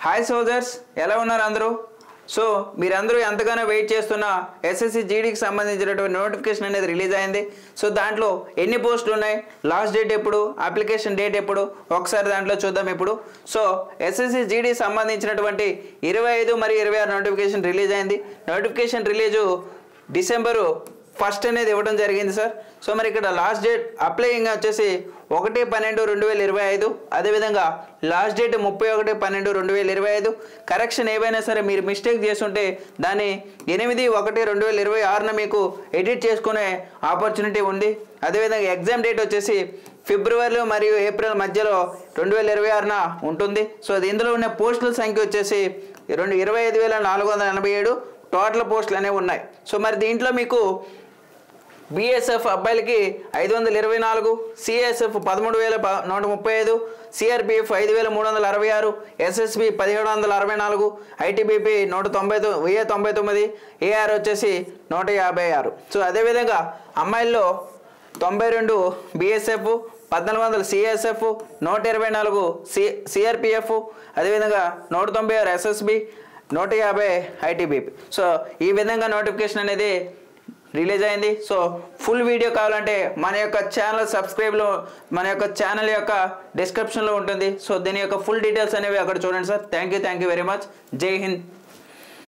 Hi soldiers, ఎలా ఉన్నారు అందరూ? సో మీరందరూ ఎంతగానో వెయిట్ చేస్తున్న ఎస్ఎస్సి జీడీకి సంబంధించినటువంటి నోటిఫికేషన్ అనేది రిలీజ్ అయింది. సో దాంట్లో ఎన్ని పోస్టులు ఉన్నాయి, లాస్ట్ డేట్ ఎప్పుడు, అప్లికేషన్ డేట్ ఎప్పుడు, ఒకసారి దాంట్లో చూద్దాం ఇప్పుడు. సో ఎస్ఎస్సి జీడీ సంబంధించినటువంటి 25 మరియు 26 నోటిఫికేషన్ రిలీజ్ అయింది. నోటిఫికేషన్ రిలీజు December 1 అనేది ఇవ్వడం జరిగింది సార్. సో మరి ఇక్కడ లాస్ట్ డేట్ అప్లైయింగ్ వచ్చేసి 1/12/2025, అదేవిధంగా లాస్ట్ డేట్ 31/12/2025. కరెక్షన్ ఏవైనా సరే మీరు మిస్టేక్ చేస్తుంటే దాన్ని 8/1/2026 మీకు ఎడిట్ చేసుకునే ఆపర్చునిటీ ఉంది. అదేవిధంగా ఎగ్జామ్ డేట్ వచ్చేసి ఫిబ్రవరి మరియు ఏప్రిల్ మధ్యలో 2026 ఉంటుంది. సో ఇందులో ఉన్న పోస్టుల సంఖ్య వచ్చేసి 25,487 టోటల్ పోస్టులు అనేవి ఉన్నాయి. సో మరి దీంట్లో మీకు బీఎస్ఎఫ్ అబ్బాయిలకి 524, CSF 13,135, CRPF 5,366, SSB 1,764, ITBP 199, AR వచ్చేసి 156. సో అదేవిధంగా అమ్మాయిల్లో 92 బీఎస్ఎఫ్, 1400 సిఎస్ఎఫ్, 124 సిఆర్పిఎఫ్, అదేవిధంగా 196 ఎస్ఎస్బి, 150 ఐటీబీపీ. సో ఈ విధంగా నోటిఫికేషన్ అనేది రిలీజ్ అయింది. సో ఫుల్ వీడియో కావాలంటే మన యొక్క ఛానల్ సబ్స్క్రైబ్లో మన యొక్క ఛానల్ యొక్క డిస్క్రిప్షన్లో ఉంటుంది. సో దీని యొక్క ఫుల్ డీటెయిల్స్ అనేవి అక్కడ చూడండి sir. Thank you very much. జై హింద్.